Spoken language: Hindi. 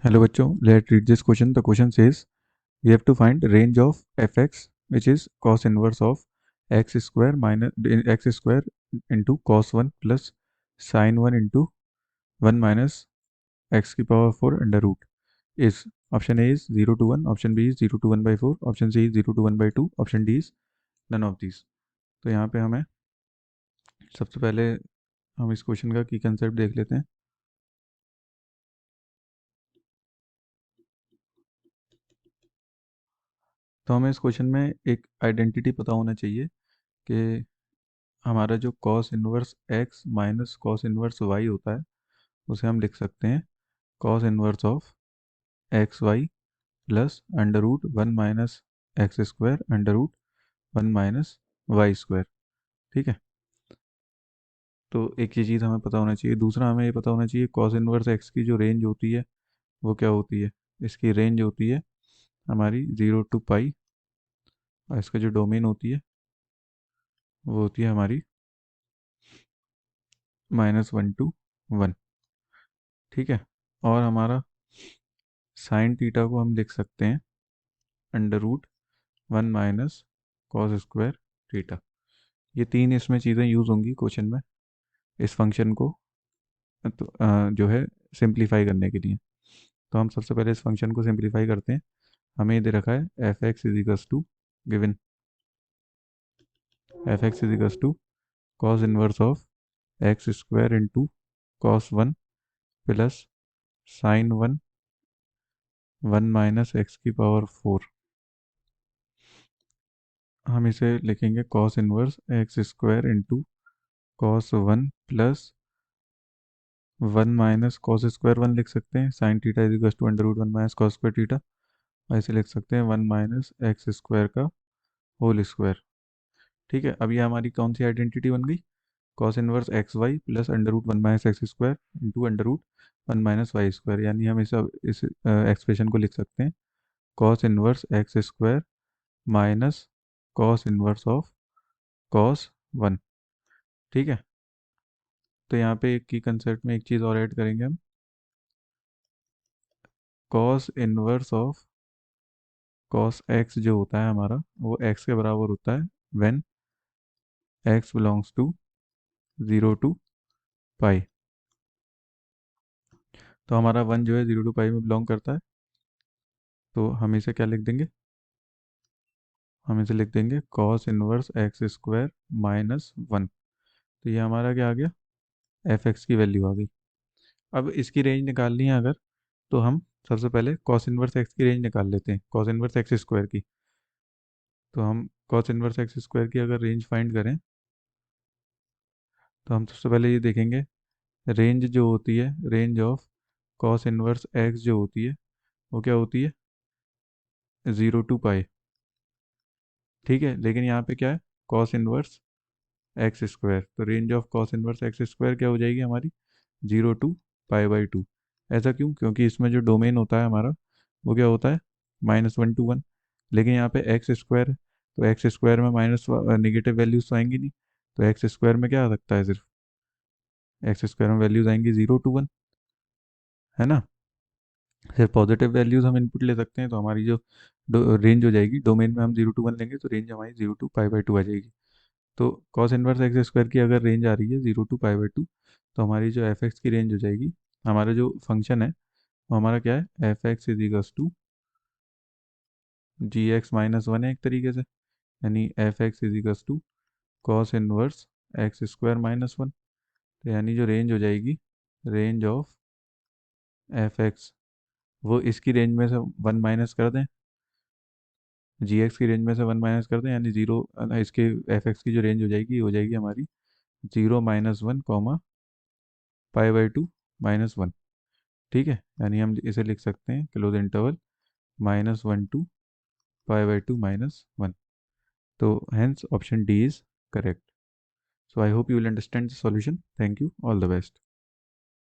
Hello बच्चों, let's read this question. The question says we have to find range of fx which is cos inverse of x square minus x square into cos 1 plus sin 1 into 1 minus x की power 4 under root is option A is 0 to 1, option B is 0 to 1 by 4, option C is 0 to 1 by 2, option D is none of these. तो यहाँ पे हमें सबसे पहले हम इस क्वेश्चन का की कंसेप्ट देख लेते हैं. तो हमें इस क्वेश्चन में एक आइडेंटिटी पता होना चाहिए कि हमारा जो cos inverse x minus cos inverse y होता है उसे हम लिख सकते हैं cos inverse of x y plus under root 1 - x square under root 1 - y square. ठीक है. तो एक ये चीज़ हमें पता होना चाहिए. दूसरा हमें ये पता होना चाहिए कॉस इनवर्स एक्स की जो रेंज होती है वो क्या होती है. इसकी रेंज होती है हमारी 0 to पाई और इसका जो डोमेन होती है वो होती है हमारी -1 to 1. ठीक है. और हमारा साइन थीटा को हम लिख सकते हैं under root 1 - cos square theta. ये तीन इसमें चीज़ें यूज़ होंगी क्वेश्चन में इस फंक्शन को तो जो है सिंप्लीफाई करने के लिए. तो हम सबसे पहले इस फंक्शन को सिंप्लीफाई करते हैं. हमें ये दे रखा है f x is equals to given f x is equals to cos inverse of x square into cos 1 plus sine 1 1 - x की पावर 4. हम इसे लिखेंगे cos inverse x square into cos 1 plus 1 - cos square 1 लिख सकते हैं. Sine theta is equal to under root 1 - cos square theta. ऐसे लिख सकते हैं 1 - एक्स स्क्वायर का होल स्क्वायर. ठीक है. अब ये हमारी कौन सी आइडेंटिटी बन गई. Cos inverse x y plus under root 1 - x square into under root 1 - y square. यानी हम इस एक्सप्रेशन को लिख सकते हैं cos inverse x square minus cos inverse of cos 1. ठीक है. तो यहाँ पे एक की कंसेप्ट में एक चीज़ और ऐड करेंगे हम. Cos inverse of cos x जो होता है हमारा वो एक्स के बराबर होता है when x belongs to 0 to pi. तो हमारा 1 जो है 0 to पाई में बिलोंग करता है. तो हम इसे क्या लिख देंगे. हम इसे लिख देंगे कॉस इनवर्स एक्स स्क्वायर -1. तो ये हमारा क्या आ गया एफ एक्स की वैल्यू आ गई. अब इसकी रेंज निकालनी है अगर तो हम सबसे पहले कॉस इनवर्स एक्स की रेंज निकाल लेते हैं कॉस इनवर्स एक्स स्क्वायर की. तो हम कॉस इनवर्स एक्स स्क्वायर की अगर रेंज फाइंड करें तो हम सबसे पहले ये देखेंगे रेंज जो होती है range of cos inverse x जो होती है वो क्या होती है 0 to पाई. ठीक है. लेकिन यहाँ पे क्या है कॉस इनवर्स एक्स स्क्वायर. तो range of cos inverse x square क्या हो जाएगी हमारी 0 to पाई/2. ऐसा क्यों. क्योंकि इसमें जो डोमेन होता है हमारा वो क्या होता है -1 to 1. लेकिन यहाँ पे एक्स स्क्वायर है तो एक्स स्क्वायर में माइनस निगेटिव वैल्यूज तो आएंगी नहीं. तो एक्स स्क्वायर में क्या आ सकता है सिर्फ एक्स स्क्वायर में वैल्यूज आएंगी 0 to 1. है ना. सिर्फ पॉजिटिव वैल्यूज हम इनपुट ले सकते हैं. तो हमारी जो रेंज हो जाएगी डोमेन में हम 0 to 1 लेंगे तो रेंज हमारी 0 to पाई/2 आ जाएगी. तो कॉस इनवर्स एक्स स्क्वायर की अगर रेंज आ रही है 0 to पाई/2 तो हमारी जो एफ एक्स की रेंज हो जाएगी हमारा जो फंक्शन है वो हमारा क्या है f x is equals to g x -1 है एक तरीके से. यानी f x is equals to cos inverse x square -1. तो यानी जो रेंज हो जाएगी रेंज ऑफ एफ एक्स वो इसकी रेंज में से 1 माइनस कर दें जी एक्स की रेंज में से 1 माइनस कर दें यानी 0. इसके एफ एक्स की जो रेंज हो जाएगी हमारी 0 - 1 पाई/2 -1. ठीक है. यानी हम इसे लिख सकते हैं क्लोज इंटरवल -1 to पाई/2 -1. तो hence option D is correct. So I hope you will understand the solution. Thank you. All the best.